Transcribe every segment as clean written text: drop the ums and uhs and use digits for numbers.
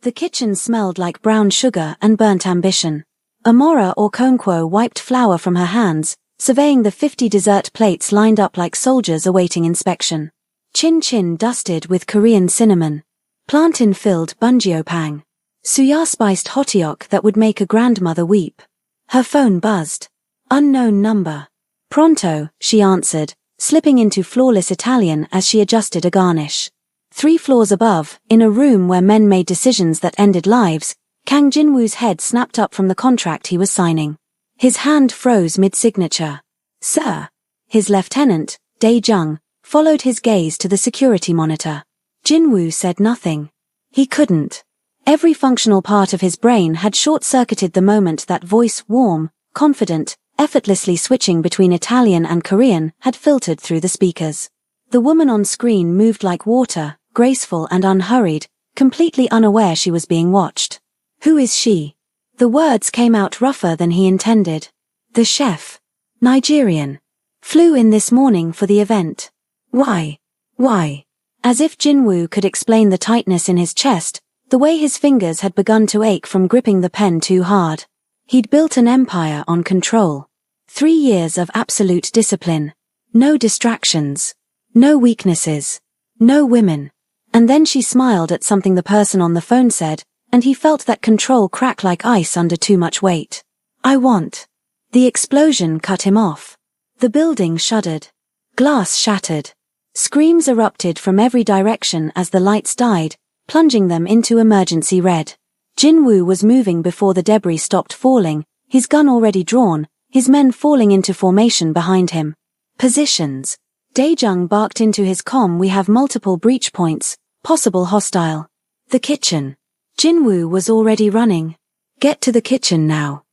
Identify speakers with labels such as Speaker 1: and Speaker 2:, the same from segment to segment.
Speaker 1: The kitchen smelled like brown sugar and burnt ambition. Amora Okonkwo wiped flour from her hands, surveying the 50 dessert plates lined up like soldiers awaiting inspection. Chin-chin dusted with Korean cinnamon. Plantain-filled bungeopang. Suya-spiced hotiok that would make a grandmother weep. Her phone buzzed. Unknown number. Pronto, she answered, slipping into flawless Italian as she adjusted a garnish. 3 floors above, in a room where men made decisions that ended lives, Kang Jinwoo's head snapped up from the contract he was signing. His hand froze mid-signature. Sir. His lieutenant, Dae-jung, followed his gaze to the security monitor. Jinwoo said nothing. He couldn't. Every functional part of his brain had short-circuited the moment that voice, warm, confident, effortlessly switching between Italian and Korean, had filtered through the speakers. The woman on screen moved like water, graceful and unhurried, completely unaware she was being watched. Who is she? The words came out rougher than he intended. The chef. Nigerian. Flew in this morning for the event. Why? Why? As if Jinwoo could explain the tightness in his chest, the way his fingers had begun to ache from gripping the pen too hard. He'd built an empire on control. 3 years of absolute discipline. No distractions. No weaknesses. No women. And then she smiled at something the person on the phone said, and he felt that control crack like ice under too much weight. I want. The explosion cut him off. The building shuddered. Glass shattered. Screams erupted from every direction as the lights died, plunging them into emergency red. Jinwoo was moving before the debris stopped falling, his gun already drawn, his men falling into formation behind him. Positions. Dae-jung barked into his comm, we have multiple breach points, possible hostile. The kitchen. Jinwoo was already running. Get to the kitchen now.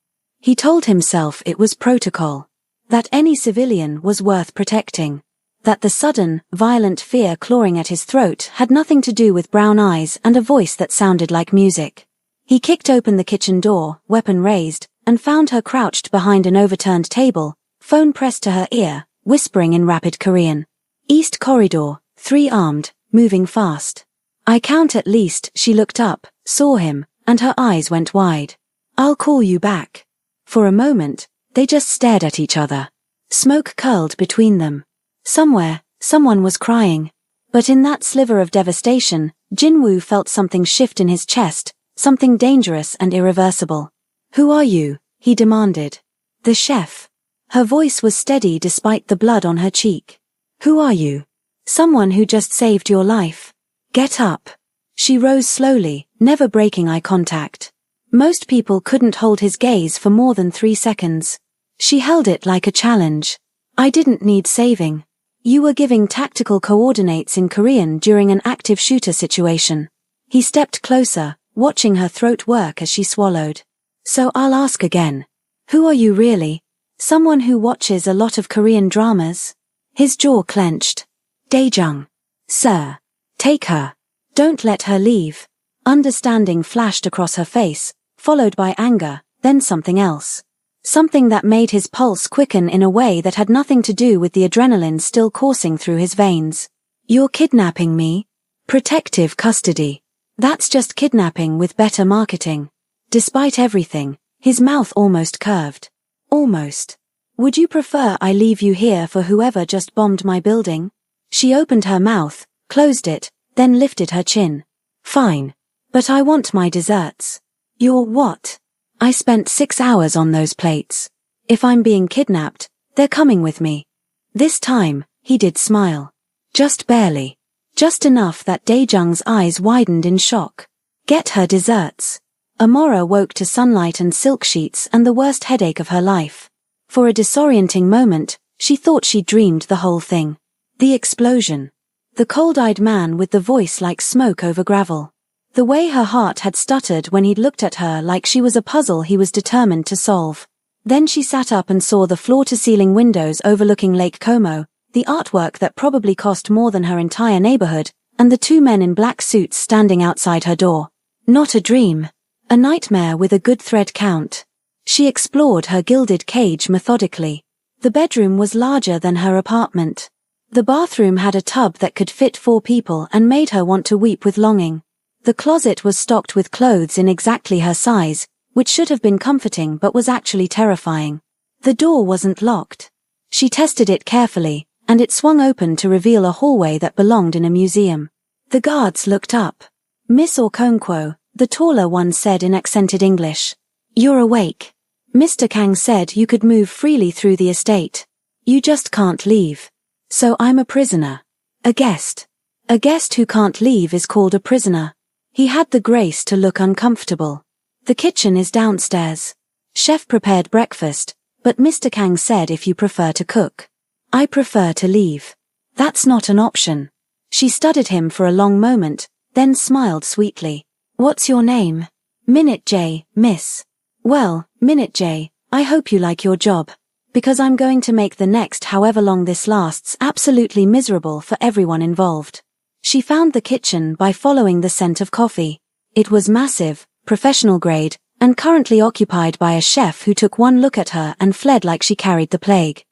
Speaker 1: He told himself it was protocol. That any civilian was worth protecting. That the sudden, violent fear clawing at his throat had nothing to do with brown eyes and a voice that sounded like music. He kicked open the kitchen door, weapon raised, and found her crouched behind an overturned table, phone pressed to her ear, whispering in rapid Korean. East corridor, 3-armed, moving fast. I count at least. She looked up, saw him, and her eyes went wide. I'll call you back. For a moment, they just stared at each other. Smoke curled between them. Somewhere, someone was crying. But in that sliver of devastation, Jinwoo felt something shift in his chest, something dangerous and irreversible. Who are you? He demanded. The chef. Her voice was steady despite the blood on her cheek. Who are you? Someone who just saved your life. Get up. She rose slowly, never breaking eye contact. Most people couldn't hold his gaze for more than 3 seconds. She held it like a challenge. I didn't need saving. You were giving tactical coordinates in Korean during an active shooter situation. He stepped closer, watching her throat work as she swallowed. So I'll ask again. Who are you really? Someone who watches a lot of Korean dramas? His jaw clenched. Dae-jung. Sir. Take her. Don't let her leave. Understanding flashed across her face, followed by anger, then something else. Something that made his pulse quicken in a way that had nothing to do with the adrenaline still coursing through his veins. You're kidnapping me? Protective custody. That's just kidnapping with better marketing. Despite everything, his mouth almost curved. Almost. Would you prefer I leave you here for whoever just bombed my building? She opened her mouth, closed it, then lifted her chin. Fine. But I want my desserts. Your what? I spent 6 hours on those plates. If I'm being kidnapped, they're coming with me. This time, he did smile. Just barely. Just enough that Dae-jung's eyes widened in shock. Get her desserts. Amora woke to sunlight and silk sheets and the worst headache of her life. For a disorienting moment, she thought she'd dreamed the whole thing. The explosion. The cold-eyed man with the voice like smoke over gravel. The way her heart had stuttered when he'd looked at her like she was a puzzle he was determined to solve. Then she sat up and saw the floor-to-ceiling windows overlooking Lake Como, the artwork that probably cost more than her entire neighborhood, and the 2 men in black suits standing outside her door. Not a dream. A nightmare with a good thread count. She explored her gilded cage methodically. The bedroom was larger than her apartment. The bathroom had a tub that could fit 4 people and made her want to weep with longing. The closet was stocked with clothes in exactly her size, which should have been comforting but was actually terrifying. The door wasn't locked. She tested it carefully, and it swung open to reveal a hallway that belonged in a museum. The guards looked up. Miss Okonkwo, the taller one said in accented English. You're awake. Mr. Kang said you could move freely through the estate. You just can't leave. So I'm a prisoner. A guest. A guest who can't leave is called a prisoner. He had the grace to look uncomfortable. The kitchen is downstairs. Chef prepared breakfast, but Mr. Kang said if you prefer to cook. I prefer to leave. That's not an option. She studied him for a long moment, then smiled sweetly. What's your name? Minute J, miss. Well, Minute J, I hope you like your job. Because I'm going to make the next however long this lasts absolutely miserable for everyone involved. She found the kitchen by following the scent of coffee. It was massive, professional grade, and currently occupied by a chef who took one look at her and fled like she carried the plague.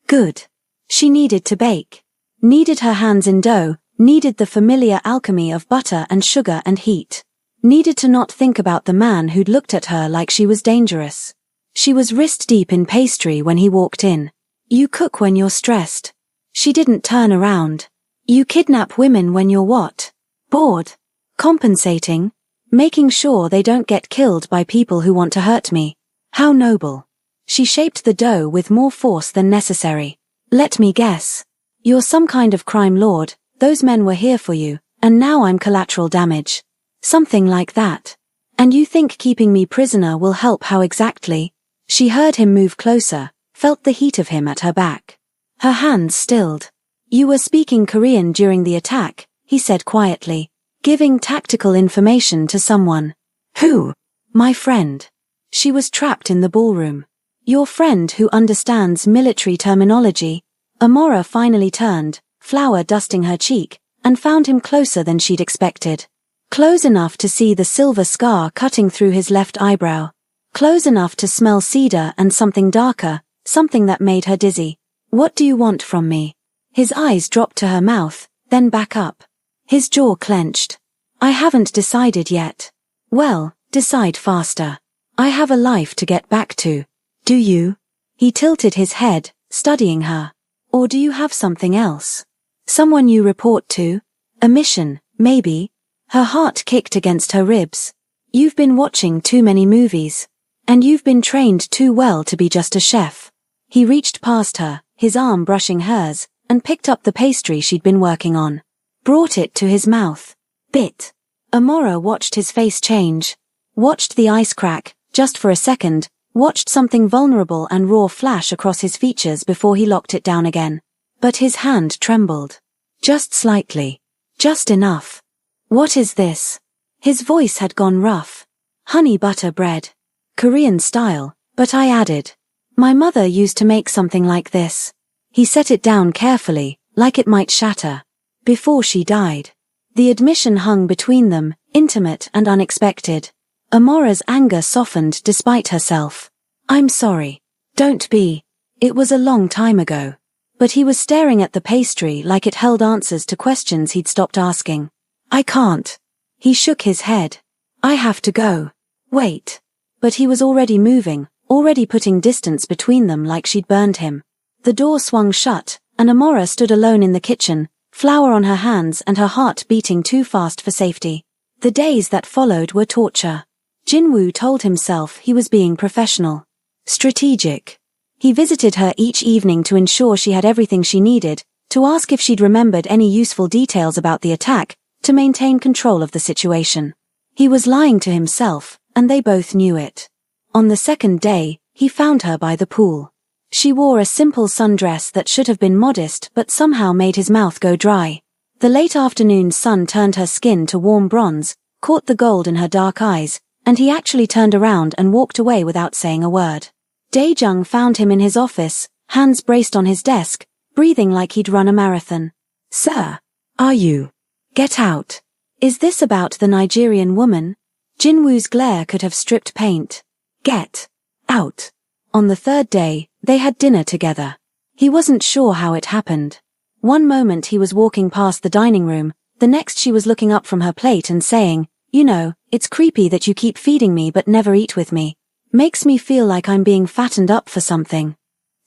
Speaker 1: Good. She needed to bake. Needed her hands in dough, needed the familiar alchemy of butter and sugar and heat. Needed to not think about the man who'd looked at her like she was dangerous. She was wrist-deep in pastry when he walked in. You cook when you're stressed. She didn't turn around. You kidnap women when you're what? Bored. Compensating. Making sure they don't get killed by people who want to hurt me. How noble. She shaped the dough with more force than necessary. Let me guess. You're some kind of crime lord, those men were here for you, and now I'm collateral damage. Something like that. And you think keeping me prisoner will help? How exactly? She heard him move closer, felt the heat of him at her back. Her hands stilled. You were speaking Korean during the attack, he said quietly, giving tactical information to someone. Who? My friend. She was trapped in the ballroom. Your friend who understands military terminology. Amora finally turned, flour dusting her cheek, and found him closer than she'd expected. Close enough to see the silver scar cutting through his left eyebrow. Close enough to smell cedar and something darker, something that made her dizzy. What do you want from me? His eyes dropped to her mouth, then back up. His jaw clenched. I haven't decided yet. Well, decide faster. I have a life to get back to. Do you? He tilted his head, studying her. Or do you have something else? Someone you report to? A mission, maybe? Her heart kicked against her ribs. You've been watching too many movies. And you've been trained too well to be just a chef. He reached past her, his arm brushing hers, and picked up the pastry she'd been working on. Brought it to his mouth. Bit. Amora watched his face change. Watched the ice crack, just for a second, watched something vulnerable and raw flash across his features before he locked it down again. But his hand trembled. Just slightly. Just enough. What is this? His voice had gone rough. Honey butter bread. Korean style, but I added. My mother used to make something like this. He set it down carefully, like it might shatter. Before she died. The admission hung between them, intimate and unexpected. Amora's anger softened despite herself. I'm sorry. Don't be. It was a long time ago. But he was staring at the pastry like it held answers to questions he'd stopped asking. I can't. He shook his head. I have to go. Wait. But he was already moving, already putting distance between them like she'd burned him. The door swung shut, and Amora stood alone in the kitchen, flour on her hands and her heart beating too fast for safety. The days that followed were torture. Jinwoo told himself he was being professional. Strategic. He visited her each evening to ensure she had everything she needed, to ask if she'd remembered any useful details about the attack, to maintain control of the situation. He was lying to himself, and they both knew it. On the second day, he found her by the pool. She wore a simple sundress that should have been modest but somehow made his mouth go dry. The late afternoon sun turned her skin to warm bronze, caught the gold in her dark eyes, and he actually turned around and walked away without saying a word. Daejung found him in his office, hands braced on his desk, breathing like he'd run a marathon. Sir, are you? Get out. Is this about the Nigerian woman? Jinwoo's glare could have stripped paint. Get out. On the third day, they had dinner together. He wasn't sure how it happened. One moment he was walking past the dining room, the next she was looking up from her plate and saying, You know, it's creepy that you keep feeding me but never eat with me. Makes me feel like I'm being fattened up for something.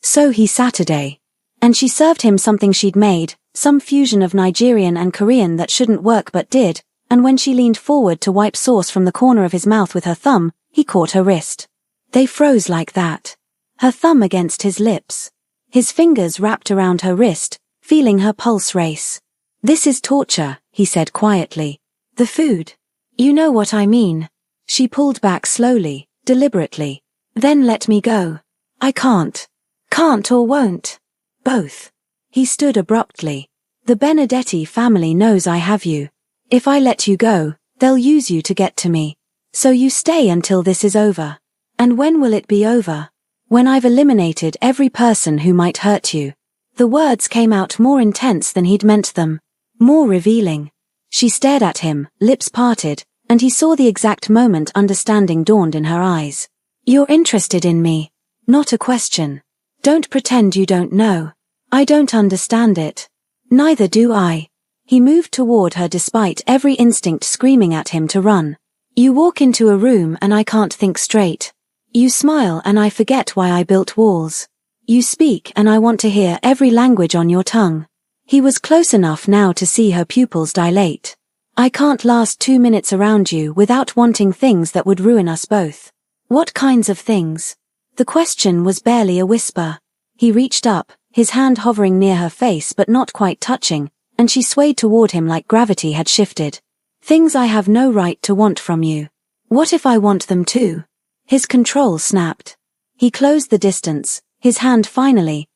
Speaker 1: So he Saturday. And she served him something she'd made, some fusion of Nigerian and Korean that shouldn't work but did, and when she leaned forward to wipe sauce from the corner of his mouth with her thumb, he caught her wrist. They froze like that. Her thumb against his lips. His fingers wrapped around her wrist, feeling her pulse race. This is torture, he said quietly. The food. You know what I mean. She pulled back slowly, deliberately. Then let me go. I can't. Can't or won't. Both. He stood abruptly. The Benedetti family knows I have you. If I let you go, they'll use you to get to me. So you stay until this is over. And when will it be over? When I've eliminated every person who might hurt you. The words came out more intense than he'd meant them. More revealing. She stared at him, lips parted, and he saw the exact moment understanding dawned in her eyes. You're interested in me. Not a question. Don't pretend you don't know. I don't understand it. Neither do I. He moved toward her despite every instinct screaming at him to run. You walk into a room and I can't think straight. You smile and I forget why I built walls. You speak and I want to hear every language on your tongue. He was close enough now to see her pupils dilate. I can't last 2 minutes around you without wanting things that would ruin us both. What kinds of things? The question was barely a whisper. He reached up, his hand hovering near her face but not quite touching, and she swayed toward him like gravity had shifted. Things I have no right to want from you. What if I want them too? His control snapped. He closed the distance, his hand finally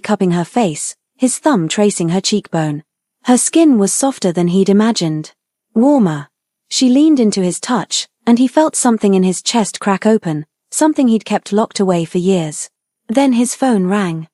Speaker 1: cupping her face, his thumb tracing her cheekbone. Her skin was softer than he'd imagined. Warmer. She leaned into his touch, and he felt something in his chest crack open, something he'd kept locked away for years. Then his phone rang.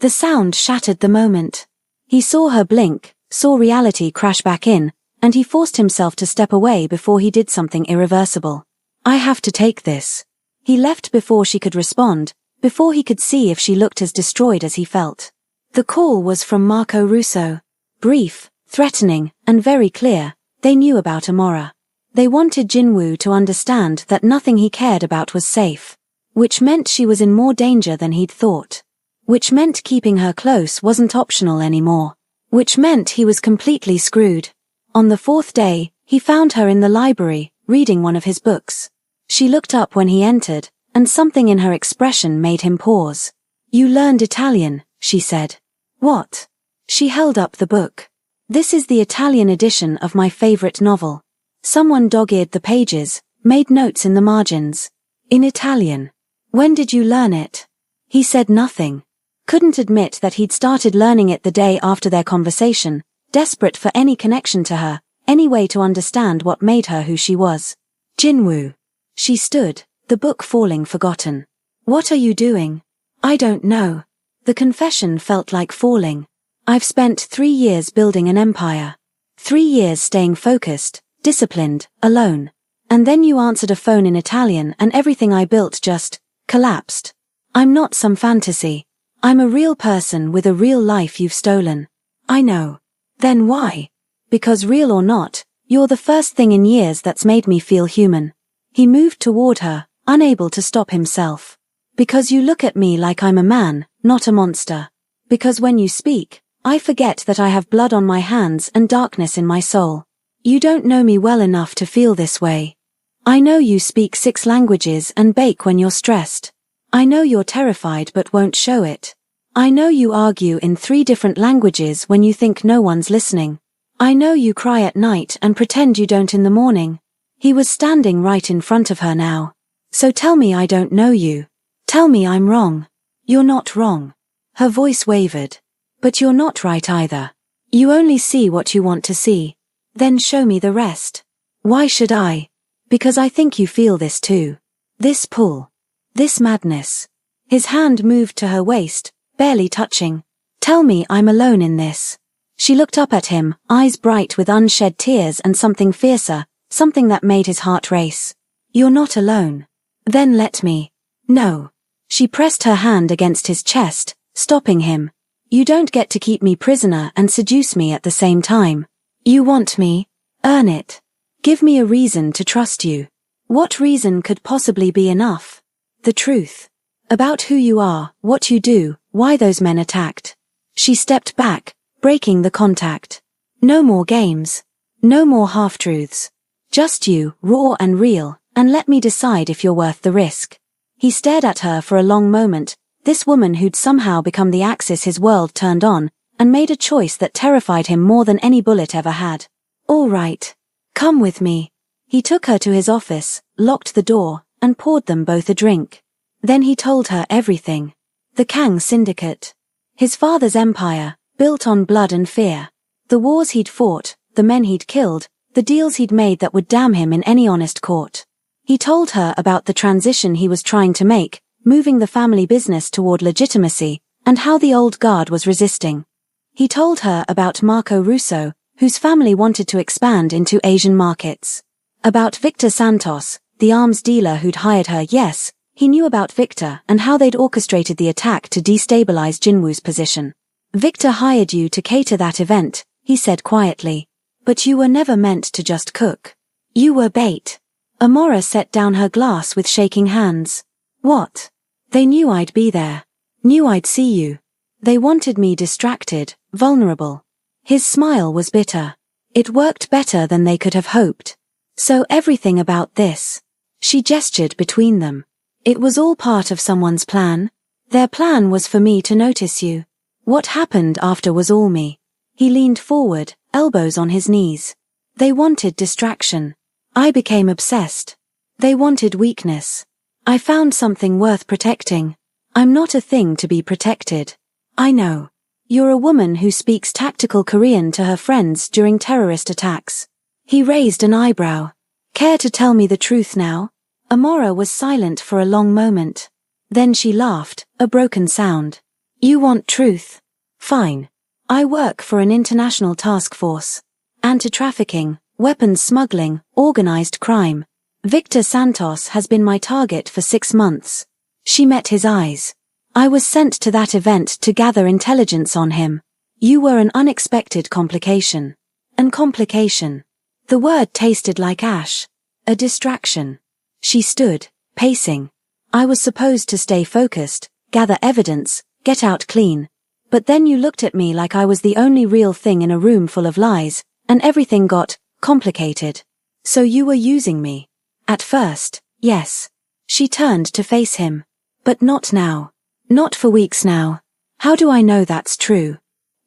Speaker 1: The sound shattered the moment. He saw her blink, saw reality crash back in, and he forced himself to step away before he did something irreversible. I have to take this. He left before she could respond, before he could see if she looked as destroyed as he felt. The call was from Marco Russo. Brief, threatening, and very clear. They knew about Amora. They wanted Jinwoo to understand that nothing he cared about was safe. Which meant she was in more danger than he'd thought. Which meant keeping her close wasn't optional anymore. Which meant he was completely screwed. On the 4th day, he found her in the library, reading one of his books. She looked up when he entered, and something in her expression made him pause. You learned Italian, she said. What? She held up the book. This is the Italian edition of my favorite novel. Someone dog-eared the pages, made notes in the margins. In Italian. When did you learn it? He said nothing. Couldn't admit that he'd started learning it the day after their conversation, desperate for any connection to her, any way to understand what made her who she was. Jinwoo. She stood, the book falling forgotten. What are you doing? I don't know. The confession felt like falling. I've spent 3 years building an empire. 3 years staying focused, disciplined, alone. And then you answered a phone in Italian and everything I built just collapsed. I'm not some fantasy. I'm a real person with a real life you've stolen. I know. Then why? Because real or not, you're the first thing in years that's made me feel human. He moved toward her, unable to stop himself. Because you look at me like I'm a man, not a monster. Because when you speak, I forget that I have blood on my hands and darkness in my soul. You don't know me well enough to feel this way. I know you speak 6 languages and bake when you're stressed. I know you're terrified but won't show it. I know you argue in 3 different languages when you think no one's listening. I know you cry at night and pretend you don't in the morning. He was standing right in front of her now. So tell me I don't know you. Tell me I'm wrong. You're not wrong. Her voice wavered. But you're not right either. You only see what you want to see. Then show me the rest. Why should I? Because I think you feel this too. This pull. This madness. His hand moved to her waist, barely touching. Tell me I'm alone in this. She looked up at him, eyes bright with unshed tears and something fiercer, something that made his heart race. You're not alone. Then let me. No. She pressed her hand against his chest, stopping him. You don't get to keep me prisoner and seduce me at the same time. You want me? Earn it. Give me a reason to trust you. What reason could possibly be enough? The truth. About who you are, what you do, why those men attacked. She stepped back, breaking the contact. No more games. No more half-truths. Just you, raw and real, and let me decide if you're worth the risk. He stared at her for a long moment, this woman who'd somehow become the axis his world turned on, and made a choice that terrified him more than any bullet ever had. All right. Come with me. He took her to his office, locked the door, and poured them both a drink. Then he told her everything. The Kang Syndicate. His father's empire, built on blood and fear. The wars he'd fought, the men he'd killed, the deals he'd made that would damn him in any honest court. He told her about the transition he was trying to make, moving the family business toward legitimacy, and how the old guard was resisting. He told her about Marco Russo, whose family wanted to expand into Asian markets. About Victor Santos, the arms dealer who'd hired her. Yes, he knew about Victor and how they'd orchestrated the attack to destabilize Jinwoo's position. Victor hired you to cater that event, he said quietly. But you were never meant to just cook. You were bait. Amora set down her glass with shaking hands. What? They knew I'd be there. Knew I'd see you. They wanted me distracted, vulnerable. His smile was bitter. It worked better than they could have hoped. So everything about this. She gestured between them. It was all part of someone's plan. Their plan was for me to notice you. What happened after was all me. He leaned forward, elbows on his knees. They wanted distraction. I became obsessed. They wanted weakness. I found something worth protecting. I'm not a thing to be protected. I know. You're a woman who speaks tactical Korean to her friends during terrorist attacks. He raised an eyebrow. Care to tell me the truth now? Amora was silent for a long moment. Then she laughed, a broken sound. You want truth? Fine. I work for an international task force. Anti-trafficking, weapons smuggling, organized crime. Victor Santos has been my target for 6 months. She met his eyes. I was sent to that event to gather intelligence on him. You were an unexpected complication. An complication. The word tasted like ash. A distraction. She stood, pacing. I was supposed to stay focused, gather evidence, get out clean. But then you looked at me like I was the only real thing in a room full of lies, and everything got complicated. So you were using me. At first, yes. She turned to face him. But not now. Not for weeks now. How do I know that's true?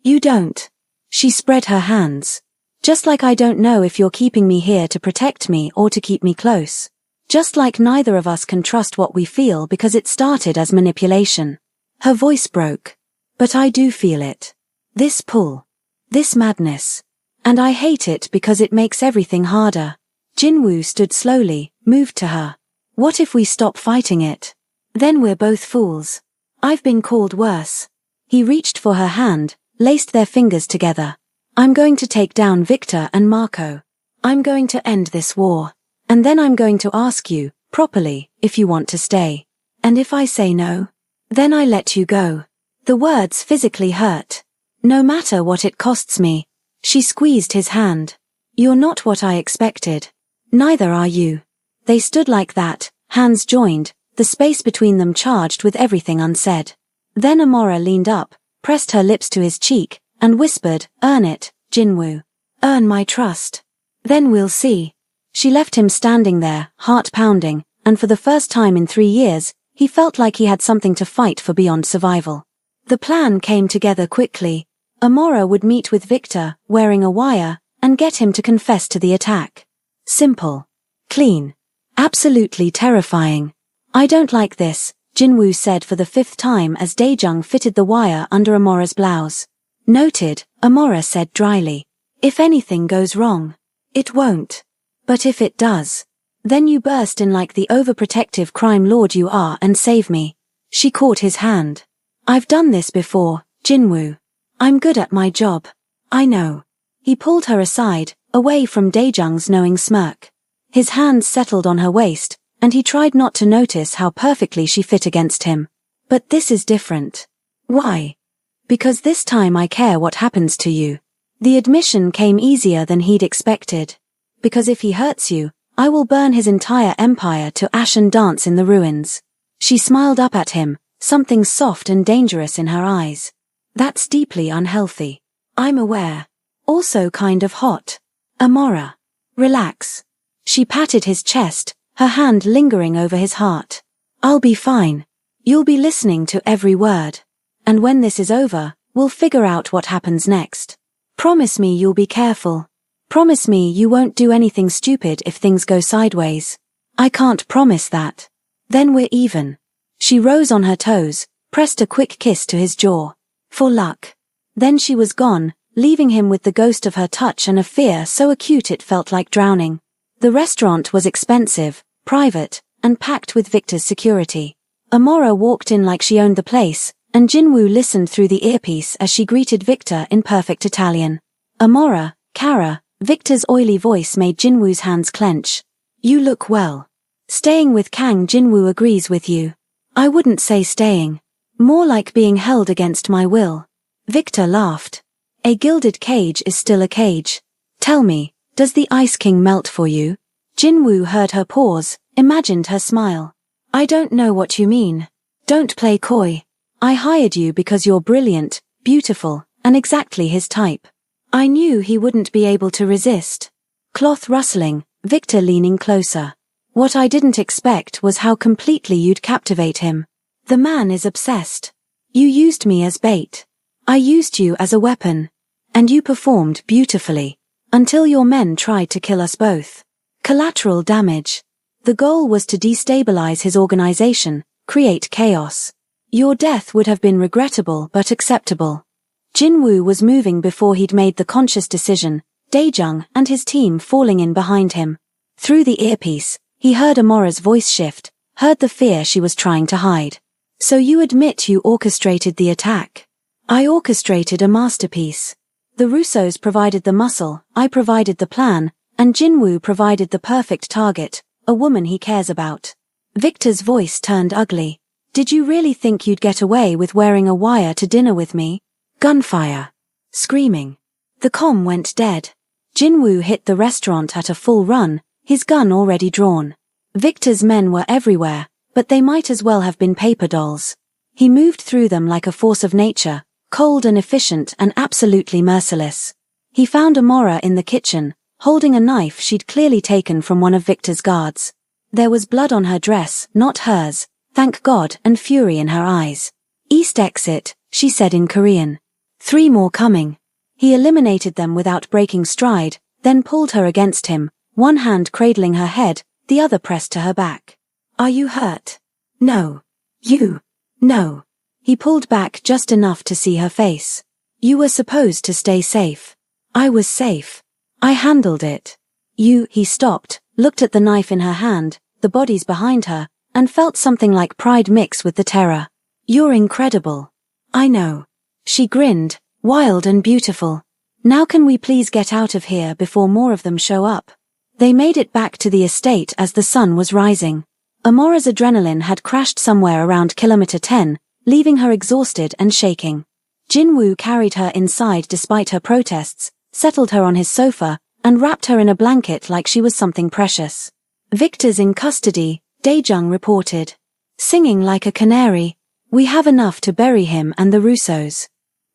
Speaker 1: You don't. She spread her hands. Just like I don't know if you're keeping me here to protect me or to keep me close. Just like neither of us can trust what we feel because it started as manipulation. Her voice broke. But I do feel it. This pull. This madness. And I hate it because it makes everything harder. Jinwoo stood slowly, moved to her. What if we stop fighting it? Then we're both fools. I've been called worse. He reached for her hand, laced their fingers together. I'm going to take down Victor and Marco. I'm going to end this war. And then I'm going to ask you, properly, if you want to stay. And if I say no, then I let you go. The words physically hurt. No matter what it costs me. She squeezed his hand. You're not what I expected. Neither are you. They stood like that, hands joined, the space between them charged with everything unsaid. Then Amora leaned up, pressed her lips to his cheek, and whispered, Earn it, Jinwoo. Earn my trust. Then we'll see. She left him standing there, heart pounding, and for the first time in 3 years, he felt like he had something to fight for beyond survival. The plan came together quickly. Amora would meet with Victor, wearing a wire, and get him to confess to the attack. Simple. Clean. Absolutely terrifying. I don't like this, Jinwoo said for the 5th time as Daejung fitted the wire under Amora's blouse. Noted, Amora said dryly. If anything goes wrong. It won't. But if it does. Then you burst in like the overprotective crime lord you are and save me. She caught his hand. I've done this before, Jinwoo. I'm good at my job. I know. He pulled her aside, away from Daejung's knowing smirk. His hands settled on her waist, and he tried not to notice how perfectly she fit against him. But this is different. Why? Because this time I care what happens to you. The admission came easier than he'd expected. Because if he hurts you, I will burn his entire empire to ash and dance in the ruins. She smiled up at him, something soft and dangerous in her eyes. That's deeply unhealthy. I'm aware. Also kind of hot. Amora. Relax. She patted his chest, her hand lingering over his heart. I'll be fine. You'll be listening to every word. And when this is over, we'll figure out what happens next. Promise me you'll be careful. Promise me you won't do anything stupid if things go sideways. I can't promise that. Then we're even. She rose on her toes, pressed a quick kiss to his jaw. For luck. Then she was gone, leaving him with the ghost of her touch and a fear so acute it felt like drowning. The restaurant was expensive, private, and packed with Victor's security. Amora walked in like she owned the place, and Jinwoo listened through the earpiece as she greeted Victor in perfect Italian. Amora, cara, Victor's oily voice made Jinwoo's hands clench. You look well. Staying with Kang. Jinwoo agrees with you. I wouldn't say staying. More like being held against my will. Victor laughed. A gilded cage is still a cage. Tell me, does the Ice King melt for you? Jinwoo heard her pause, imagined her smile. I don't know what you mean. Don't play coy. I hired you because you're brilliant, beautiful, and exactly his type. I knew he wouldn't be able to resist. Cloth rustling, Victor leaning closer. What I didn't expect was how completely you'd captivate him. The man is obsessed. You used me as bait. I used you as a weapon. And you performed beautifully. Until your men tried to kill us both. Collateral damage. The goal was to destabilize his organization, create chaos. Your death would have been regrettable but acceptable. Jinwoo was moving before he'd made the conscious decision, Daejung and his team falling in behind him. Through the earpiece, he heard Amora's voice shift, heard the fear she was trying to hide. So you admit you orchestrated the attack? I orchestrated a masterpiece. The Russos provided the muscle, I provided the plan, and Jinwoo provided the perfect target, a woman he cares about. Victor's voice turned ugly. Did you really think you'd get away with wearing a wire to dinner with me? Gunfire. Screaming. The comm went dead. Jinwoo hit the restaurant at a full run, his gun already drawn. Victor's men were everywhere, but they might as well have been paper dolls. He moved through them like a force of nature, cold and efficient and absolutely merciless. He found Amora in the kitchen, holding a knife she'd clearly taken from one of Victor's guards. There was blood on her dress, not hers, thank God, and fury in her eyes. East exit, she said in Korean. 3 more coming. He eliminated them without breaking stride, then pulled her against him, one hand cradling her head, the other pressed to her back. Are you hurt? No. You? No. He pulled back just enough to see her face. You were supposed to stay safe. I was safe. I handled it. He stopped, looked at the knife in her hand, the bodies behind her, and felt something like pride mix with the terror. You're incredible. I know. She grinned, wild and beautiful. Now can we please get out of here before more of them show up? They made it back to the estate as the sun was rising. Amora's adrenaline had crashed somewhere around kilometer 10, leaving her exhausted and shaking. Jinwoo carried her inside despite her protests, settled her on his sofa, and wrapped her in a blanket like she was something precious. Victor's in custody, Daejung reported. Singing like a canary. We have enough to bury him and the Russos.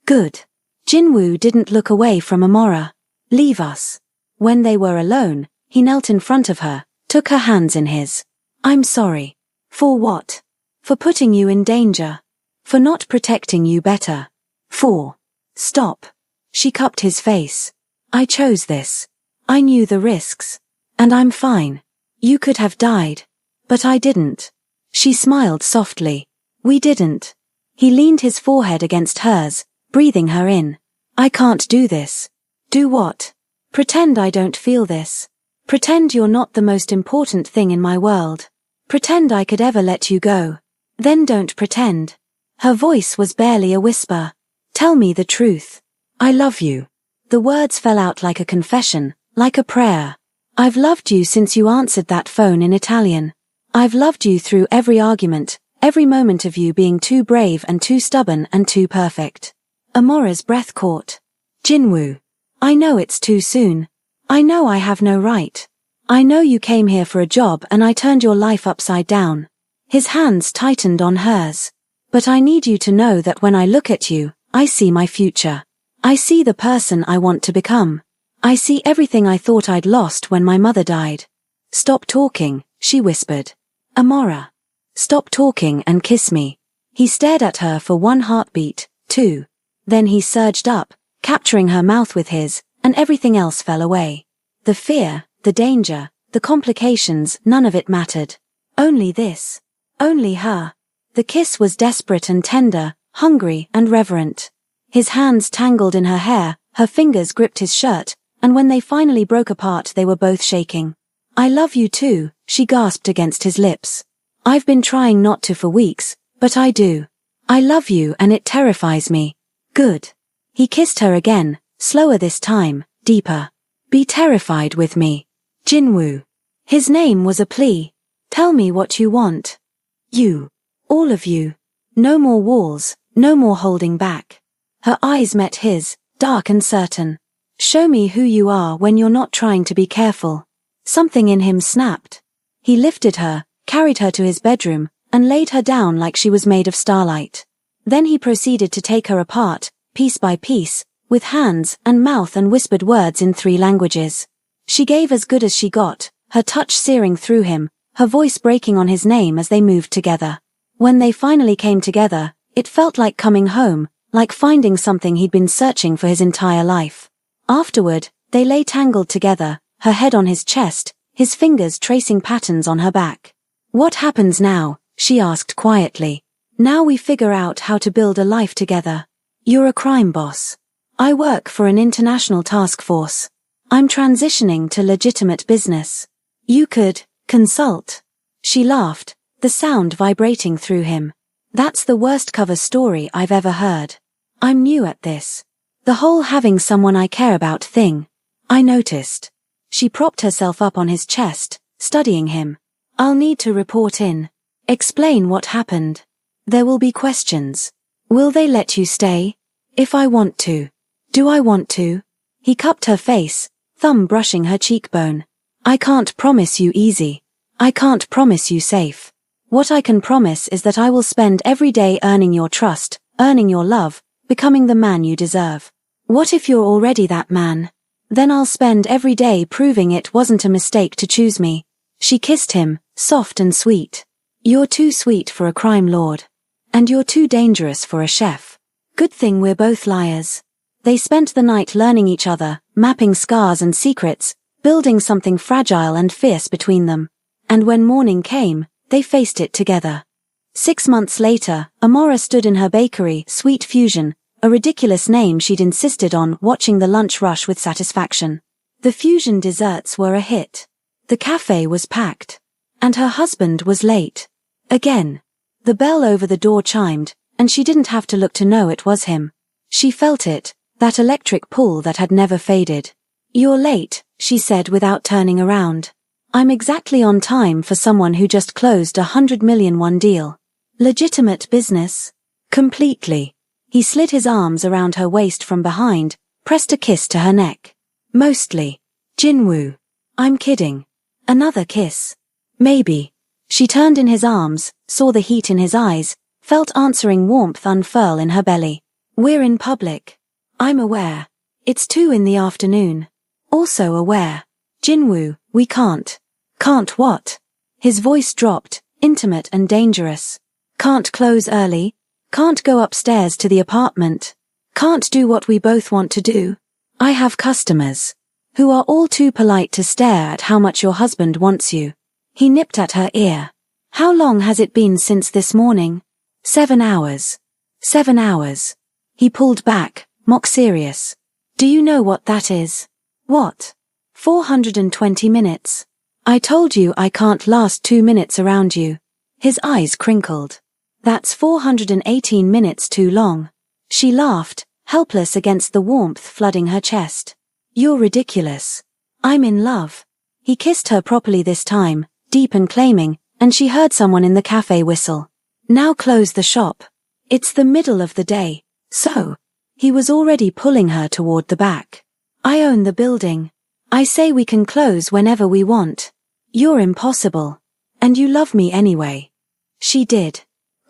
Speaker 1: Good. Jinwoo didn't look away from Amora. Leave us. When they were alone, he knelt in front of her, took her hands in his. I'm sorry. For what? For putting you in danger. For not protecting you better. For. Stop. She cupped his face. I chose this. I knew the risks. And I'm fine. You could have died. But I didn't. She smiled softly. We didn't. He leaned his forehead against hers, breathing her in. I can't do this. Do what? Pretend I don't feel this. Pretend you're not the most important thing in my world. Pretend I could ever let you go. Then don't pretend. Her voice was barely a whisper. Tell me the truth. I love you. The words fell out like a confession, like a prayer. I've loved you since you answered that phone in Italian. I've loved you through every argument, every moment of you being too brave and too stubborn and too perfect. Amora's breath caught. Jinwoo. I know it's too soon. I know I have no right. I know you came here for a job and I turned your life upside down. His hands tightened on hers. But I need you to know that when I look at you, I see my future. I see the person I want to become. I see everything I thought I'd lost when my mother died. Stop talking, she whispered. Amora. Stop talking and kiss me. He stared at her for one heartbeat, two. Then he surged up, capturing her mouth with his, and everything else fell away. The fear, the danger, the complications, none of it mattered. Only this. Only her. The kiss was desperate and tender, hungry and reverent. His hands tangled in her hair, her fingers gripped his shirt, and when they finally broke apart they were both shaking. I love you too, she gasped against his lips. I've been trying not to for weeks, but I do. I love you and it terrifies me. Good. He kissed her again, slower this time, deeper. Be terrified with me. Jinwoo. His name was a plea. Tell me what you want. You. All of you. No more walls, no more holding back. Her eyes met his, dark and certain. Show me who you are when you're not trying to be careful. Something in him snapped. He lifted her, carried her to his bedroom, and laid her down like she was made of starlight. Then he proceeded to take her apart, piece by piece, with hands and mouth, and whispered words in 3 languages. She gave as good as she got, her touch searing through him, her voice breaking on his name as they moved together. When they finally came together, it felt like coming home, like finding something he'd been searching for his entire life. Afterward, they lay tangled together, her head on his chest, his fingers tracing patterns on her back. What happens now? She asked quietly. Now we figure out how to build a life together. You're a crime boss. I work for an international task force. I'm transitioning to legitimate business. You could consult. She laughed, the sound vibrating through him. That's the worst cover story I've ever heard. I'm new at this. The whole having someone I care about thing. I noticed. She propped herself up on his chest, studying him. I'll need to report in. Explain what happened. There will be questions. Will they let you stay? If I want to. Do I want to? He cupped her face, thumb brushing her cheekbone. I can't promise you easy. I can't promise you safe. What I can promise is that I will spend every day earning your trust, earning your love, becoming the man you deserve. What if you're already that man? Then I'll spend every day proving it wasn't a mistake to choose me. She kissed him, soft and sweet. You're too sweet for a crime lord. And you're too dangerous for a chef. Good thing we're both liars. They spent the night learning each other, mapping scars and secrets, building something fragile and fierce between them. And when morning came, they faced it together. 6 months later, Amora stood in her bakery, Sweet Fusion, a ridiculous name she'd insisted on, watching the lunch rush with satisfaction. The fusion desserts were a hit. The cafe was packed. And her husband was late. Again. The bell over the door chimed, and she didn't have to look to know it was him. She felt it, that electric pull that had never faded. You're late, she said without turning around. I'm exactly on time for someone who just closed $100 million deal. Legitimate business? Completely. He slid his arms around her waist from behind, pressed a kiss to her neck. Mostly. Jinwoo. I'm kidding. Another kiss. Maybe. She turned in his arms, saw the heat in his eyes, felt answering warmth unfurl in her belly. We're in public. I'm aware. It's 2 in the afternoon. Also aware. Jinwoo, we can't. Can't what? His voice dropped, intimate and dangerous. Can't close early. Can't go upstairs to the apartment. Can't do what we both want to do. I have customers. Who are all too polite to stare at how much your husband wants you. He nipped at her ear. How long has it been since this morning? 7 hours. 7 hours. He pulled back, mock serious. Do you know what that is? What? 420 minutes. I told you I can't last 2 minutes around you. His eyes crinkled. That's 418 minutes too long. She laughed, helpless against the warmth flooding her chest. You're ridiculous. I'm in love. He kissed her properly this time, deep and claiming, and she heard someone in the cafe whistle. Now close the shop. It's the middle of the day. So. He was already pulling her toward the back. I own the building. I say we can close whenever we want. You're impossible. And you love me anyway. She did.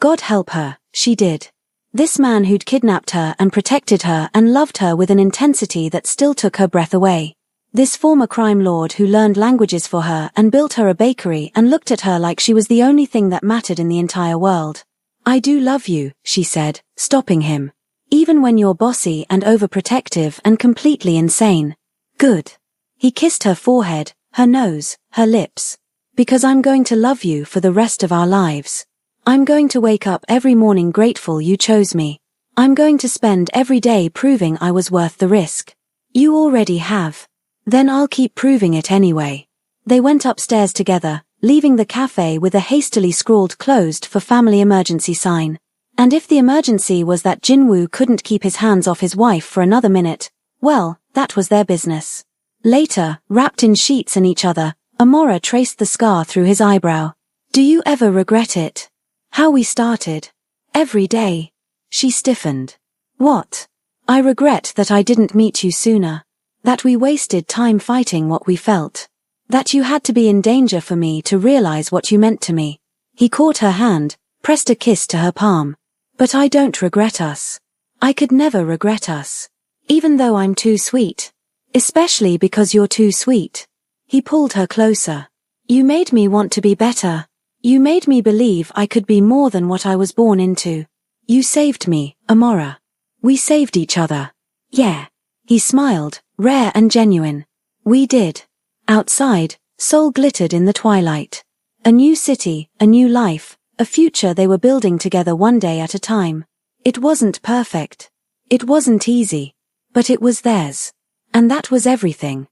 Speaker 1: God help her, she did. This man who'd kidnapped her and protected her and loved her with an intensity that still took her breath away. This former crime lord who learned languages for her and built her a bakery and looked at her like she was the only thing that mattered in the entire world. I do love you, she said, stopping him. Even when you're bossy and overprotective and completely insane. Good. He kissed her forehead, her nose, her lips. Because I'm going to love you for the rest of our lives. I'm going to wake up every morning grateful you chose me. I'm going to spend every day proving I was worth the risk. You already have. Then I'll keep proving it anyway. They went upstairs together, leaving the cafe with a hastily scrawled closed for family emergency sign. And if the emergency was that Jinwoo couldn't keep his hands off his wife for another minute, well, that was their business. Later, wrapped in sheets and each other, Amora traced the scar through his eyebrow. Do you ever regret it? How we started? Every day. She stiffened. What? I regret that I didn't meet you sooner. That we wasted time fighting what we felt. That you had to be in danger for me to realize what you meant to me. He caught her hand, pressed a kiss to her palm. But I don't regret us. I could never regret us. Even though I'm too sweet. Especially because you're too sweet. He pulled her closer. You made me want to be better. You made me believe I could be more than what I was born into. You saved me, Amora. We saved each other. Yeah. He smiled, rare and genuine. We did. Outside, Seoul glittered in the twilight. A new city, a new life, a future they were building together one day at a time. It wasn't perfect. It wasn't easy. But it was theirs. And that was everything.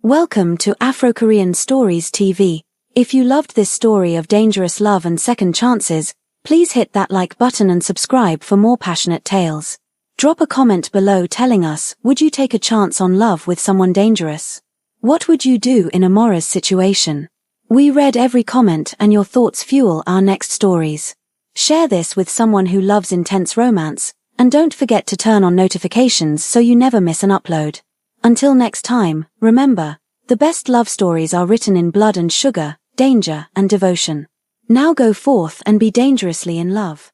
Speaker 1: Welcome to Afro-Korean Stories TV. If you loved this story of dangerous love and second chances, please hit that like button and subscribe for more passionate tales. Drop a comment below telling us, would you take a chance on love with someone dangerous? What would you do in Amora's situation? We read every comment and your thoughts fuel our next stories. Share this with someone who loves intense romance, and don't forget to turn on notifications so you never miss an upload. Until next time, remember, the best love stories are written in blood and sugar, danger and devotion. Now go forth and be dangerously in love.